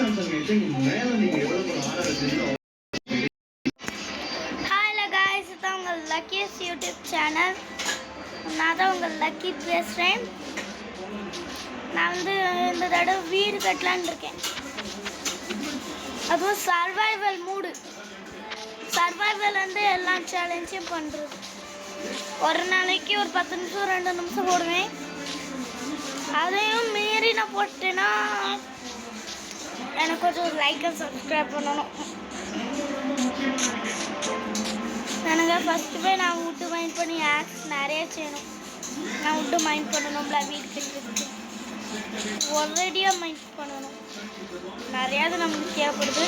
Hello guys, இதான் உங்கள் லக்கிஸ் YouTube channel. நான் தான் உங்கள் லக்கி பேசுகிறேன். நான் இந்த தடவை வீடு கட்டலான்னு இருக்கேன். அதுவும் சர்வைவல் மூடு. சர்வைவல் எல்லா சேலஞ்சையும் பண்ணுறது. ஒரு நாளைக்கு ஒரு 10 நிமிஷம் 2 நிமிஷம் போடுவேன். அதையும் மீறி நான் போட்டேன்னா எனக்கு கொஞ்சம் லைக் அண்ட் சப்ஸ்கிரைப் பண்ணணும். எனக்கு ஃபஸ்ட்டு போய் நான் வுட்டு மைண்ட் பண்ணி ஆக்ஸ் நிறைய செய்யணும். நான் வுட்டு மைண்ட் பண்ணணும்ல வீடு கட்டுறதுக்கு. ஒரேடியாக மைண்ட் பண்ணணும். நிறையாவது நமக்கு தேவைப்படுது.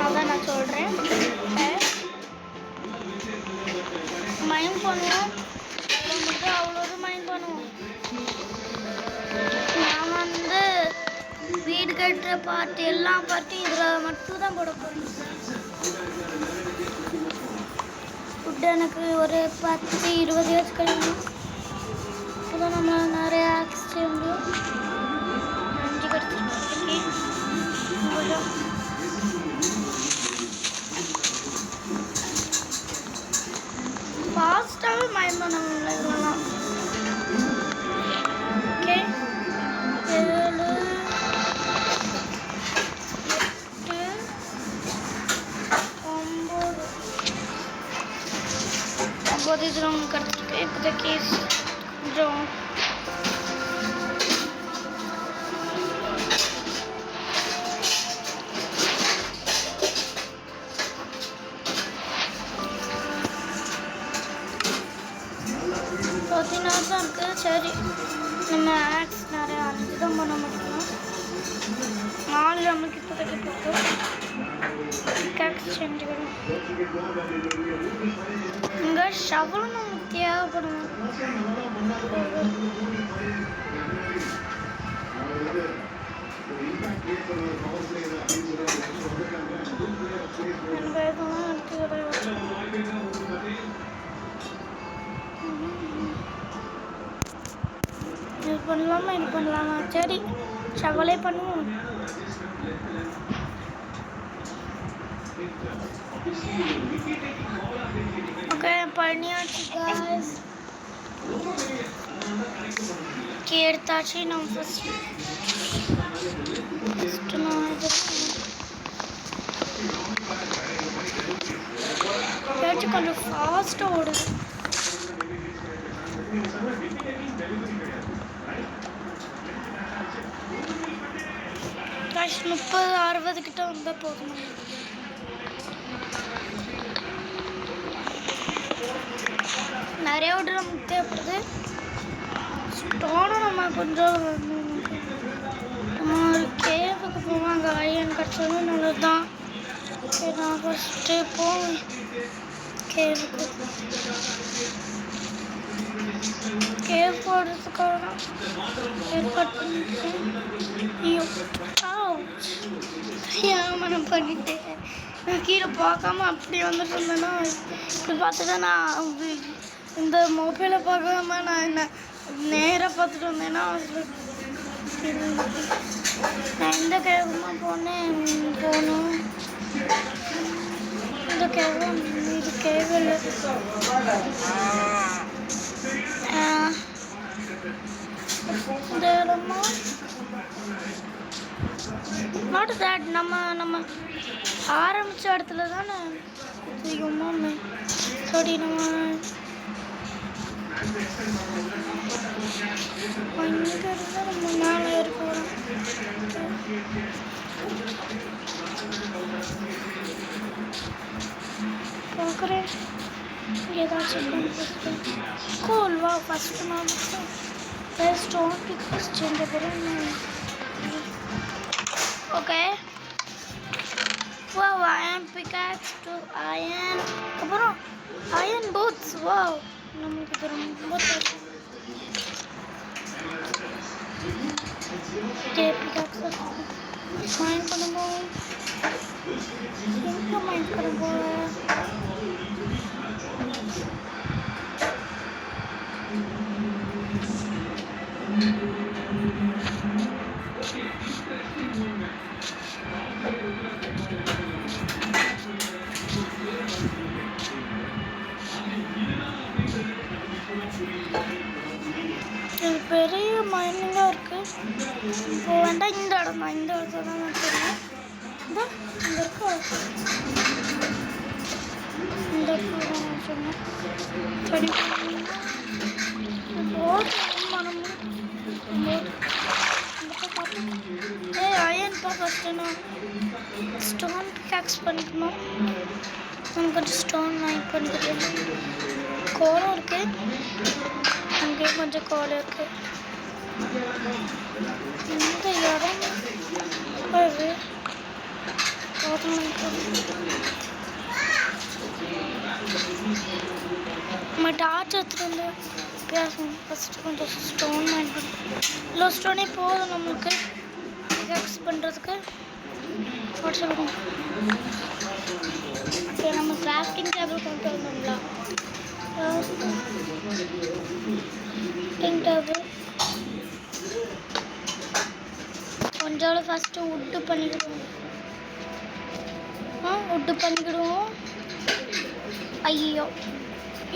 அதான் நான் சொல்கிறேன். மைண்ட் பண்ணுவோம். அவ்வளோ மைண்ட் பண்ணுவோம். நான் வீடு கட்டுற பார்ட்டி எல்லா பார்ட்டியும் இதில் மட்டும் தான் போட போகிறேன். ஃபுட்டு எனக்கு ஒரு 10-20 வச்சு கழிக்கணும். அப்போதான் நம்ம நிறைய ஆக்ஸ் செய்ய முடியும். 5 கட்டுறதுக்கு ஃபாஸ்ட்டாகவே மைண்ட் பண்ண முடியல இதெல்லாம். ஓகே, 7 8 9 இதில் ஒன்று கிடச்சிருக்கு. இப்போ கேஸ் கொஞ்சம் தான் இருக்குது. சரி, நம்ம ஆக்ஸ் நிறைய 5 தான் பண்ண முடியும். 4 நம்மளுக்கு இப்போ கட்டி கேக்ஸ் செஞ்சுக்கணும். இங்கே ஷவலும் நமக்கு தேவைப்படும். இது பண்ணலாமா? சரி, ஷவலே பண்ணுவோம். ஓகே, பண்ணியாச்சு காய்ஸ். எடுத்தாச்சு. நம்ம ஃபஸ்ட்டு நான் இது கொஞ்சம் ஃபாஸ்ட்டாக ஓடுது. காய்ஸ் 30-60 கிட்ட வந்தால் போதும். நிறைய ஓடு நமக்கு தேவைப்படுது. ஸ்டோனும் நம்ம கொஞ்சம் நம்ம ஒரு கேவுக்கு போவோம். அங்கே ஐயன் கிடச்சாலும் நல்லது தான். சரி, நான் ஃபஸ்ட்டு போவேன் கேவுக்கு. கேவ் போடுறதுக்காக தான் ஏற்பாடு பண்ணிட்டேன். நான் பண்ணிட்டேன். நான் கீழே பார்க்காம அப்படி வந்துட்டு இருந்தேன்னா இப்படி பார்த்துட்டு நான் இந்த மொபைலை பார்க்காம நான் என்ன நேராக பார்த்துட்டு வந்தேன்னா நான் எந்த கேவமாக போகணும். இந்த கேவம் இது கேவல் இந்த இடமா நாட் தட் நம்ம ஆரம்பித்த இடத்துல தானே செய்யுமாமே. சரி, நம்ம இங்கே இருந்தால் நம்ம மேலே ஏறி போகிறோம். பார்க்குறேன் ஏதாச்சும் கோல் வா. ஃபஸ்ட்டு நான் ஸ்டோன் பிக்ஸ் செஞ்ச பிறகு okay. Wow, iron pickaxe to iron. அப்புறம் iron boots. Wow, நமக்கு இது ரொம்ப தேவை. pickaxe மைண்ட் பண்ணும்போது எங்கே மைண்ட் பண்ணும்போது இந்த இருக்கா இந்த சொன்னேன் சரி அயன்ப்பா ஃபஸ்ட்டு நான் ஸ்டோன் பிக்காக்ஸ் பண்ணிக்கணும். நமக்கு கொஞ்சம் ஸ்டோன் வாங்கி பண்ணிக்கிட்டு கோலம் இருக்கு, அங்கேயும் கொஞ்சம் கோலம் இருக்கு. இந்த இடம் நம்ம டார்ச் எடுத்துட்டு வந்து பேசணும். ஃபஸ்ட்டு கொஞ்சம் ஸ்டோன் வாங்கி பண்ணணும். இவ்வளோ ஸ்டோனே போதும் நம்மளுக்கு பிக்காக்ஸ் பண்ணுறதுக்கு. சொல்லுங்கள் ஓகே, நம்ம கிராஃப்டிங் டேபிள் கொண்டு வந்தோம்ங்களா? கிராஃப்டிங் டேபிள் கொஞ்சம் ஃபஸ்ட்டு உட்டு பண்ணிக்கிடுவோம். உட்டு பண்ணிக்கிடுவோம். ஐயோ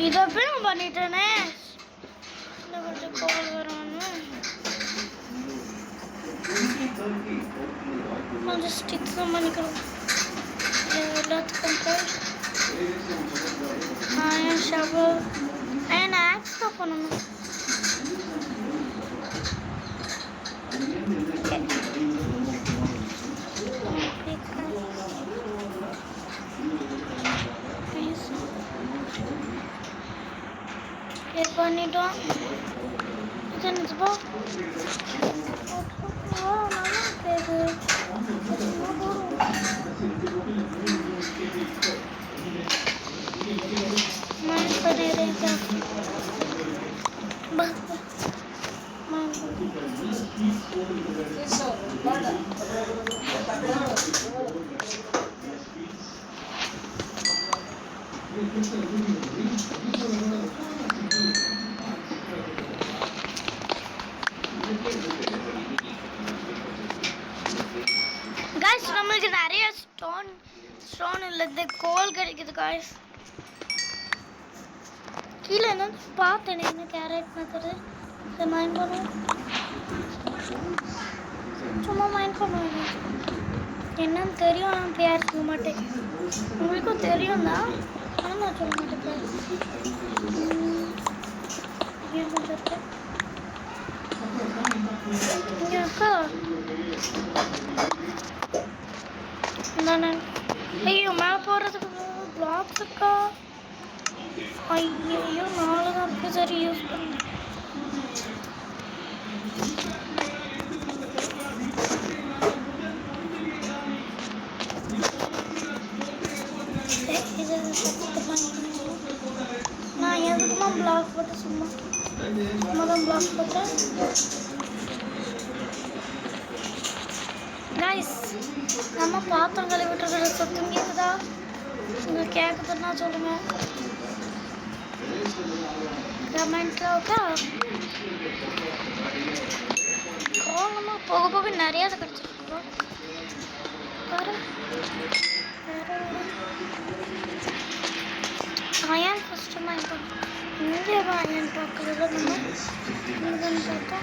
இதை போய் நான் பண்ணிட்டேனே. இன்னும் கொஞ்சம் கோல் வரணும்னு கொஞ்சம் ஸ்டிக்ஸும் பண்ணிக்கிடுவோம். எல்லாத்துக்கும் போய் ஷவல் நான் ஆக்ஸ் தான் பண்ணணும். பண்ணிட்டோம். இது என்னதுப்பா? நல்லா கேக்கு மைண்ட் பண்ணிடுறேன். गाइस நம்மளுக்கு நிறைய ஸ்டோன் இல்ல இந்த கோல் கிடைக்குது गाइस. கீழ என்ன பார்த்தேன், என்ன கேரட் மாதிரி இதை மைண்ட் பண்ணுவோம். சும்மா மைண்ட் பண்ணுவாங்க. என்னன்னு தெரியும், நான் பேர் சொல்ல மாட்டேன். உங்களுக்கும் தெரியும் தான், ஆனால் நான் சொல்ல மாட்டேன் பேர். இங்கே இருக்கா? ஐயோ மேலே போடுறதுக்கு பிளாக்ஸ் இருக்கா? ஐயோ 4 தான் இருக்கு. சரி யூஸ் பண்ணு. நான் எதுக்குமா பிளாக் போட்டு சும்மா தான் பிளாக் போட்டேன். गाइस நம்ம பாத்திரம் கழுவிட்டுருக்கிற சத்தம் கேட்குதா? உங்களுக்கு கேட்குதுன்னா சொல்லுங்க கமெண்ட்ல. ஓகே, கோலமாக போக போக நிறையா கிடச்சிருக்கோம். அயன் ஃபஸ்ட்டு மைண்ட் பண்ணோம். இங்கே அயன் பார்க்குறது நம்ம இங்கன்னு பார்த்தா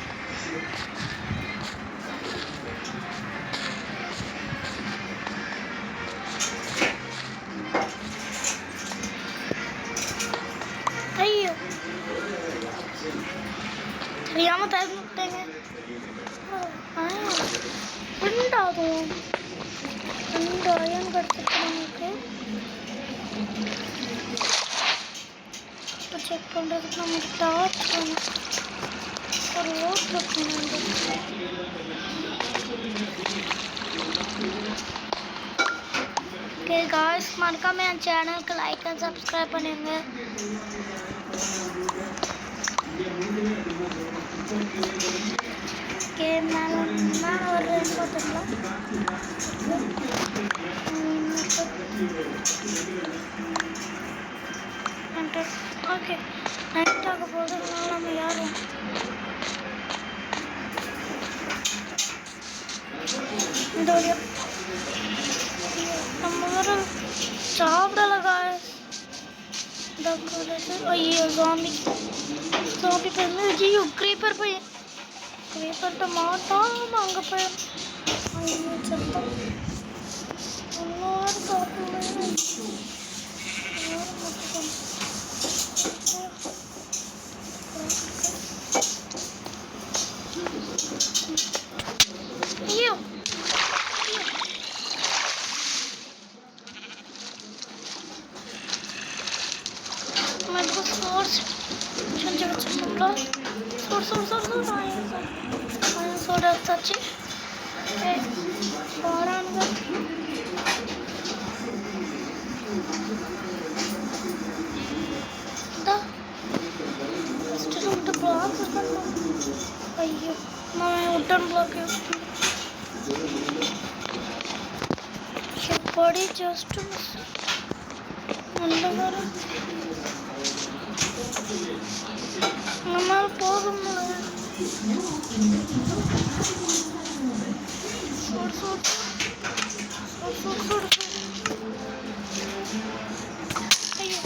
ஐயோ தெரியாம தரட்டேங்க. ரெண்டாவது அயன் கிடச்சிருக்கு நமக்கு. இப்போ செக் பண்ணுறதுக்கு நமக்கு டார்ச் வேணும். ஒரு ஓட்டு இருக்கணும். ஓகே गाइस மறக்காம என் சேனலுக்கு லைக் அண்ட் சப்ஸ்கிரைப் பண்ணிடுங்க. ஓகே மேலே ஒரு ரெண்டு பார்த்துக்கலாம். ஓகே நைட் ஆக போகிறதுனால நம்ம யாரும் இந்த வழியா நம்ம வேறு சாப்பிடல गाइस. ஐயோ ஜாம்பி பண்ணு. ஐயோ க்ரீப்பர் பையன் க்ரீப்பர்கிட்ட மாட்டாம அங்கே போய் ஐயோ சத்தம் எல்லாரும் சாப்பிடுவேன். ஐயோ சோர்ஸ் செஞ்சு வச்சுருந்தோம்ல சோட எடுத்தாச்சு. போகிறானுங்க. ஃபஸ்ட்டு நம்மகிட்ட பிளாக் இருக்கணும். ஐயோ நான் உட்டன் பிளாக் எப்படி ஜஸ்ட் நல்ல நேரம் நம்மளால போக முடியல. ஐயோ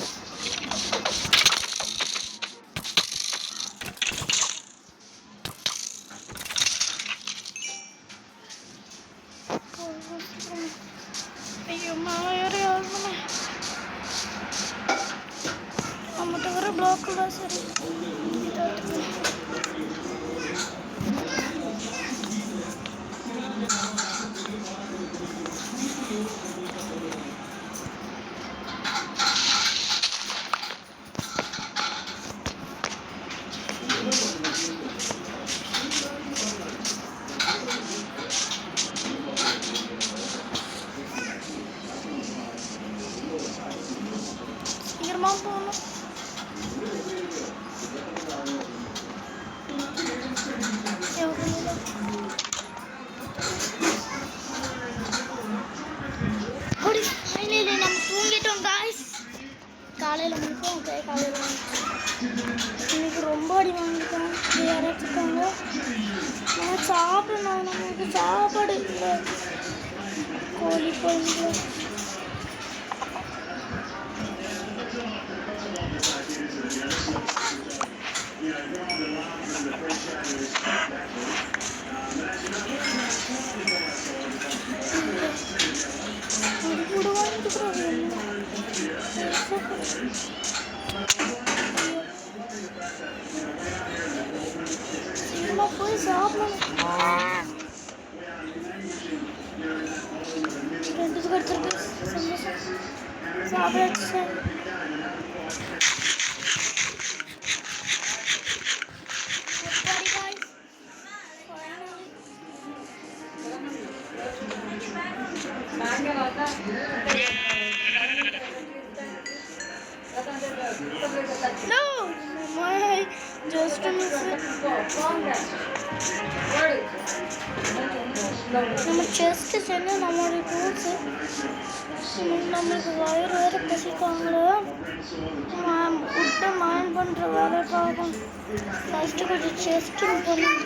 ஐயோ மேலே ஏறி ஆகணுமே. நம்மகிட்ட வர பிளாக்கு தான் சரி. சீக்கிரமா போகணும். நம்ம தூங்கிட்டோம் காய்ஸ். காலையில் முடிப்போம். காலையில் இன்னைக்கு ரொம்ப அடி வாங்கிட்டோம். யாராச்சும் நான் சாப்பிடணும். நமக்கு சாப்பாடு இல்லை. கோழி குழம்பு சீக்கிரமா போய் சாப்பிடணும். ரெண்டு கிடச்சிருக்கு. சந்தோஷம். சாப்பிடாச்சு. No, my just நம்ம செஸ்ட் சென்று நம்மளுடைய டூல்ஸு நம்மளுக்கு வயிறு வேறு பசிக்காங்களோ விட்டு மைண்ட் பண்ணுற வேலை பார்க்கும். ஃபஸ்ட்டு கொஞ்சம் செஸ்ட்டு பண்ணணும்.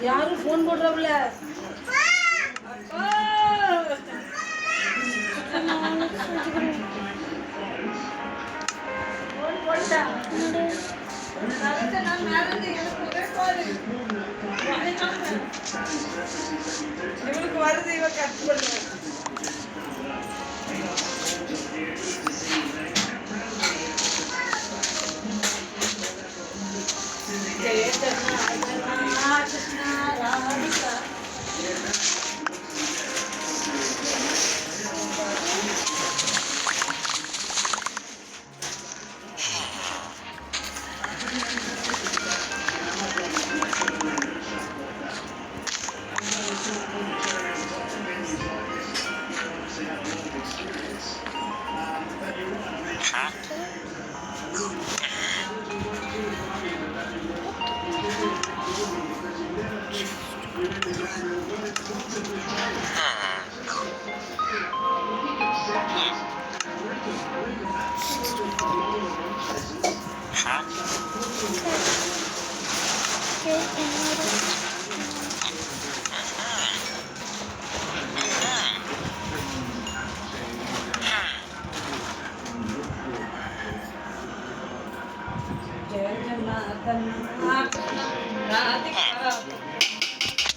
யாரும் ஃபோன் போடுறவங்கள இவனுக்கு வருது. இவன் கட் பண்ணுவேன்.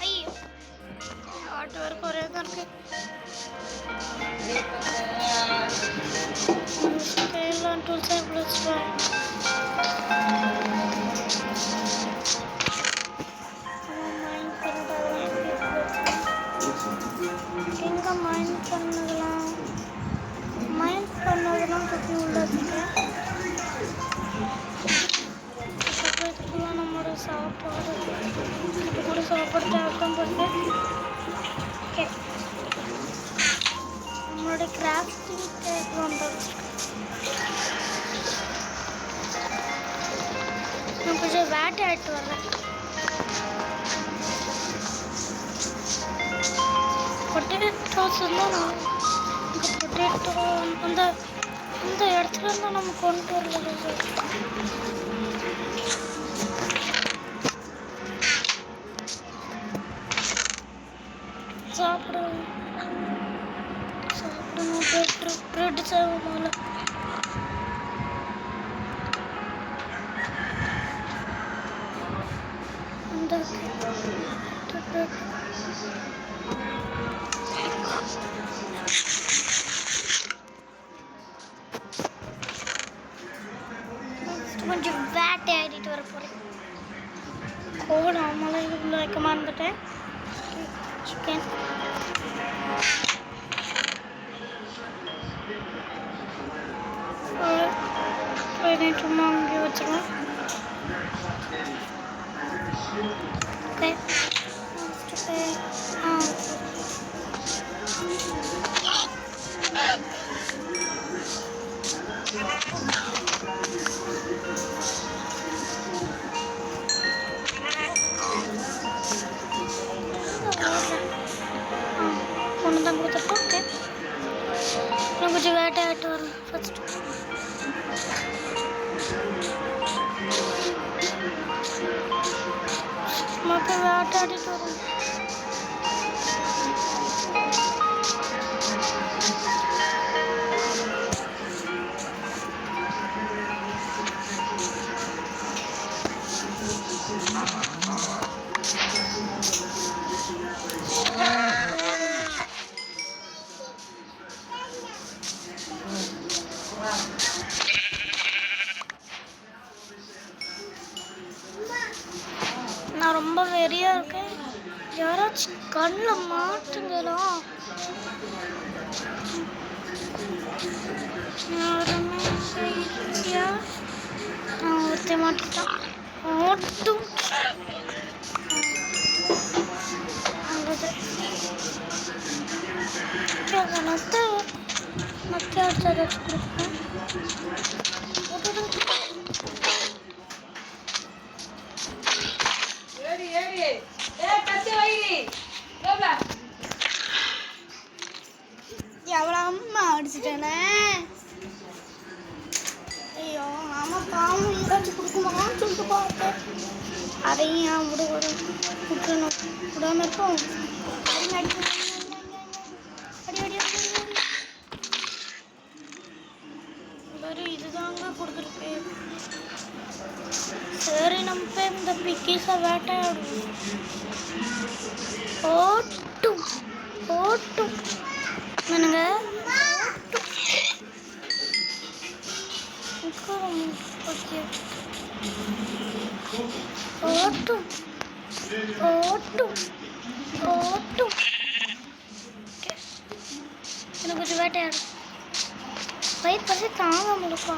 ஐயோ ஆட்டு வரைக்கும் ஒரே தான் இருக்கு. எல்லாம் டூல்ஸ் எவ்வளோ வச்சுருவேன். எங்கே மைண்ட் பண்ணதெல்லாம் பற்றி உள்ளதுக்கேன். இதுக்கெல்லாம் நம்மளோட சாப்பாடு இது கூட சாப்பாடு தேவைதான் போட்டு ஓகே நம்மளோட கிராஃப்டிங் டேப் வந்துருக்கு. நான் கொஞ்சம் வேட்டையாட்டு வரேன். பொட்டேட்டோஸ் இருந்தால் இங்கே பொட்டேட்டோ அந்த இடத்துல இருந்தால் நம்ம கொண்டு வரல. சாப்பிடணும் ப்ரெட் சாப்பிடணும்ல. அந்த ப்ரெட் கொஞ்சம் வேட்டையாடிட்டு வர போகிறேன். கோடு அம்மளை உள்ள வைக்க மறந்துட்டேன். சிக்கன் சும்மா அங்கே வச்சுருவோம். ஓகே ஒன்று தான் கொடுத்துருக்கோம். ஓகே நான் கொஞ்சம் வேட்டையாட்டு வரேன் ஃபஸ்ட்டு. மக்கள் வேட்டையாடிட்டு வரும். நான் ரொம்ப வெறியாக இருக்கேன். யாராச்சும் கண்ணில் மாட்டுங்களா? யாருமே சரியா நான் ஒருத்த மாட்டேன். ஓட்டும் நத்தை அடிச்சு ஏதாச்சும் கொடுப்பேன். எவ்வளோ அம்மா அடிச்சுட்டேனே. ஐயோ ஆமாம் பாவம் ஏதாச்சும் கொடுக்குமான்னு சொல்லிட்டு பார்த்தேன். அதையும் ஏன் விடணும் விடாமல் இருக்கும். அடி வெறும் இதுதாங்க கொடுத்துருப்பேன். சரி நம்ம போய் இந்த பிக்கீஸை வேட்டையாடுவோம். ஓட்டும் ஓட்டும் என்னங்க ஓகே ஓட்டும் ஓட்டும் ஓட்டும் எனக்கு கொஞ்சம் வேட்டையாடும். வயிறு பசி தாங்க முடிப்பா.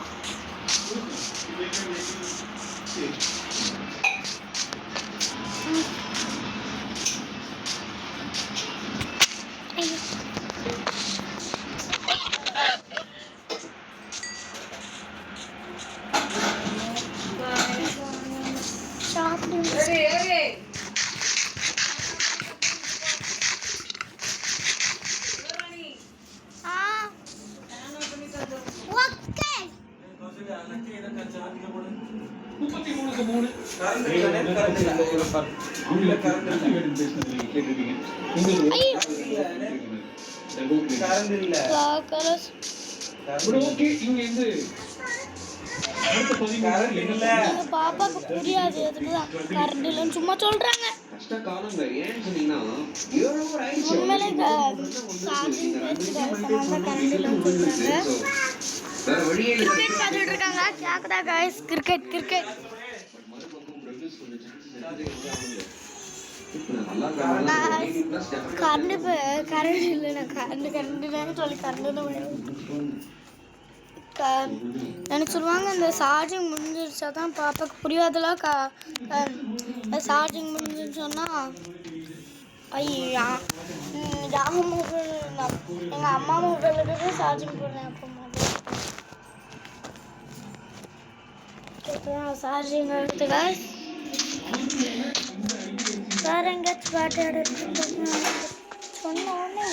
ஐயோ கரண்ட் இல்ல. எங்க பாப்பாக்கு புரியாது, அதுக்குதான் கரண்ட் இல்லைன்னு சும்மா சொல்றாங்க. உண்மையிலே சார்ஜிங் கரண்ட் இல்லைன்னு சொல்றாங்க. கிரிக்கெட் பார்த்துட்டு இருக்காங்க. கேக்குதா காய்ஸ்? கிரிக்கெட் கிரிக்கெட் கரண்ட் இல்லைண்ணா, கரண்ட் சொல்லி கரண்ட் எனக்கு சொல்லுவாங்க, இந்த சார்ஜிங் முடிஞ்சிருச்சா தான் பாப்பாக்கு புரியாதெல்லாம் சார்ஜிங் முடிஞ்சிருச்சோன்னா ஐயா மொபைல் எங்கள் அம்மா மொபைலுக்கு சார்ஜிங் போடுறேன். அப்போ மொபைல் சார்ஜிங் எடுத்துக்க வேறு எங்கேயாச்சும் பாட்டு எடுத்து சொன்ன உடனே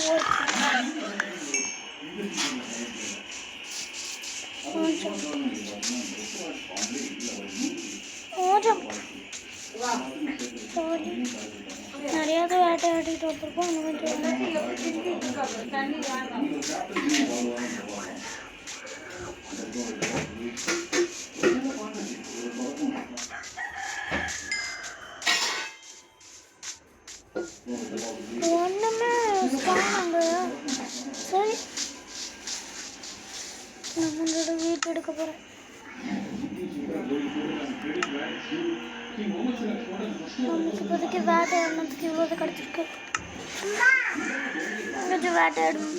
நிறைய வேட்டையாடிட்டு வந்திருக்கோம். ஒண்ணுமே காணுங்க. சரி, நம்மளோட வீட்டு எடுக்க போறேன். நமக்கு இப்போதைக்கு வேட்டையாடுறதுக்கு இவ்வளவு கிடைச்சிருக்கு. கொஞ்சம் வேட்டையாடும்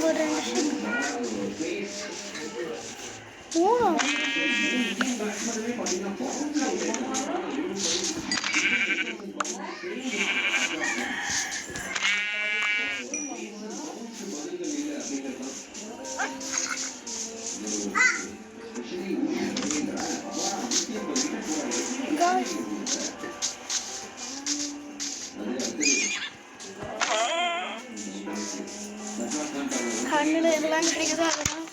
ஒரு 2 கண்ணில் இதெல்லாம் கிடைக்குதா? அதெல்லாம்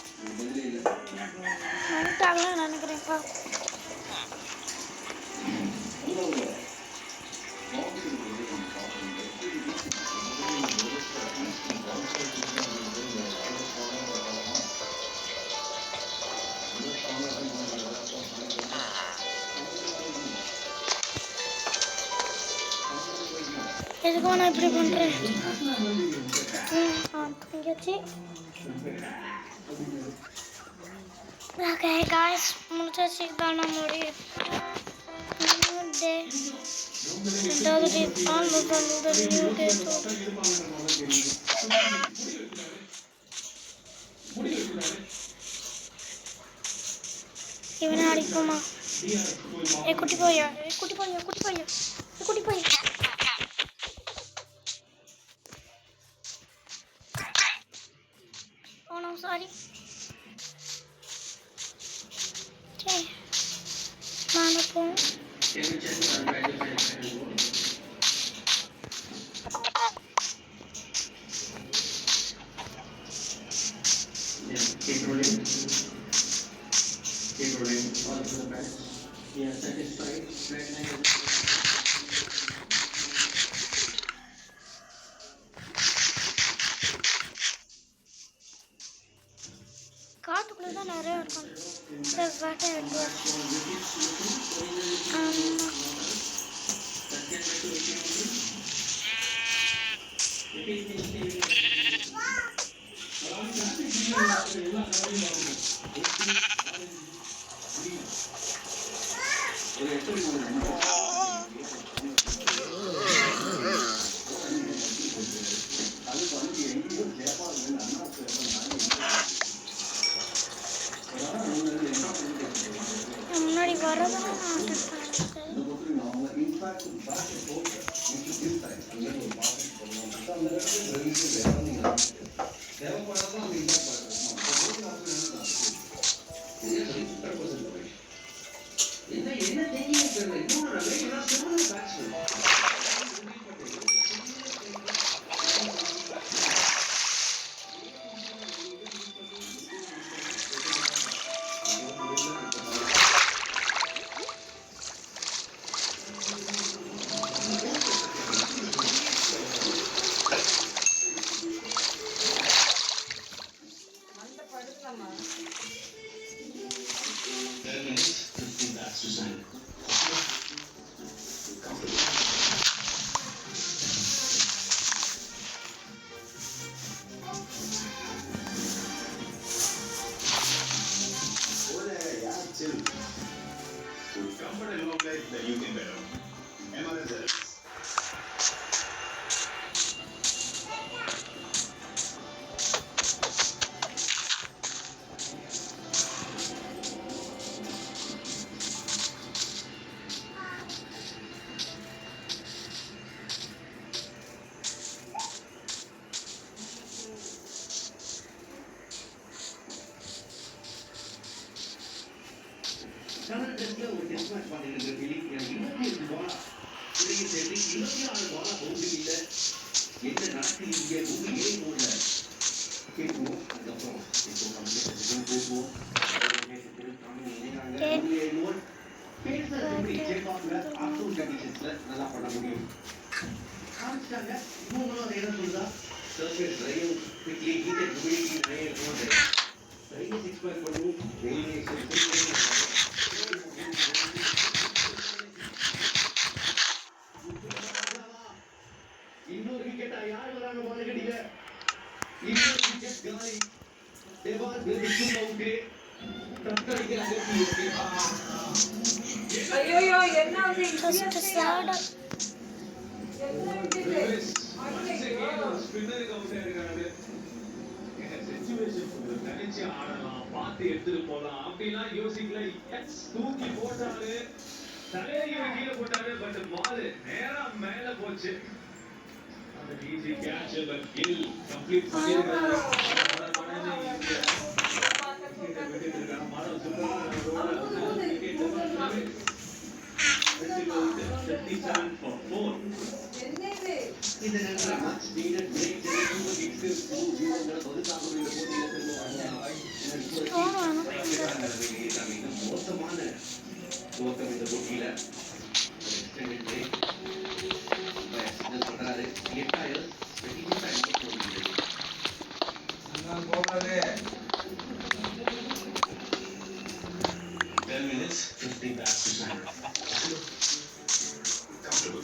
வந்துட்டாங்கன்னு நினைக்கிறேன்ப்பா. எதுக்கு நான் இப்படி பண்ணுறேன்? தூங்கியாச்சு. ஓகே காய்ஸ், முடிச்சாச்சு. இதான் நம்மளுடைய டே. 2வது டே ஆல்மோஸ்ட் நியூ டே. இவனை அடிப்போமா? குட்டி போயா, குட்டி போயா, குட்டி போயா, குட்டி போயா. Oh no, sorry. Okay. Mana pun. Keep rolling. Keep rolling. All to the back. Yeah, satisfied. Very nice. காட்டுக்குள்ளே தான் நிறைய இருக்கும். வேட்டை முன்னாடி வரதான் Comfort and long life that you can better. MRS Airlines. கர்நாடகத்துல ஒரு டெஸ்ட் மேட்ச் பார்த்துட்டு இருக்க எனக்கு 22 பாலா இடையே சேர்த்து 26 பாலா பவுண்டரியில் என்ன நடக்குது இங்கே உண்மையே போடல கேட்போம். அதுக்கப்புறம் இப்போ நம்ம பேசுவோம். பேசுறது எப்படி சேப்பாக்குல ஆக்டோர் கண்டிஷன்ஸ்ல நல்லா பண்ண முடியும் காமிச்சிட்டாங்க. இவங்களும் அதை என்ன சொல்லுதா surface drive quickly heated humidity நிறைய இருக்கும். ட்ரைவ் சிக்ஸ் பேக் பண்ணுவோம் வெளியே இன்னொரு விக்கெட்டா யார் வராங்க பாலகடியில இன்னொரு விக்கெட் காலி தேவார் வெல்லிக்கும் அவுட் தத்தளிக்கிறாங்க ஐயோ என்ன ஃபர்ஸ்ட் சாட ஸ்பின்னருக்கு அவுட் ஆயிருக்காரு. சிச்சுவேஷன் நினைச்சு ஆடலாம் பார்த்து எடுத்துட்டு போலாம் அப்படிலாம் யோசிக்கல. தூக்கி போட்டாரு தலையை கீழே போட்டாரு. பட் பால் நேரா மேல போச்சு. அந்த easy catch but Gill complete பண்ணிருக்காரு. இந்த நேரத்தில் மச் நீடட் பிரேக் தெரியும் எக்ஸ்பீரியன்ஸ் வீரர்களை ஒதுக்காமல் இந்த போட்டியில் மோசமான துவக்கம் இந்த போட்டியில எக்ஸ்டெண்டட் பிரேக் சொல்றாரு 8 10 minutes 50 bats to center. Comfortable.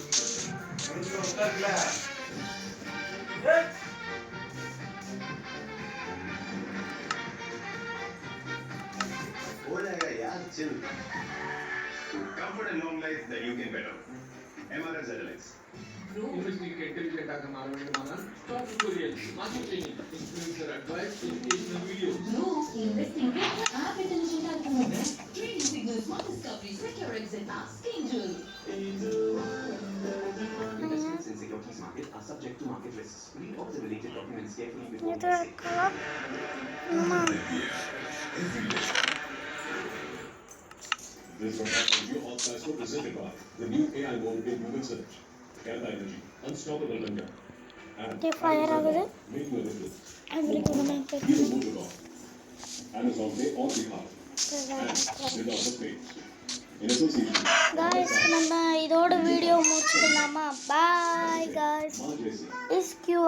Chill. Comfort and long life that you can better. MRS Airlines. Investing intelligent ஆக மாற வேண்டுமானால் top tutorial, marketing, influencer advice, educational videos. No, investing app intelligent ஆகுங்க. Trading signals, smart discovery, secure exit apps, Angel. Investments in securities market are subject to market risks. Read all the related documents carefully before இது colour அம்மா This broadcast review authorized for presented by the new AI mode in Google search. Canada Energy, unstoppable hunger. And இது fire ஆகுது. make you a little. அவருக்கு நான் Either move it on. Amazon Pay on behalf. And without the pay. In association. Guys நம்ம இதோட வீடியோ முடிச்சுக்கலாமா? Bye guys. Mark Jesse. இஸ் Q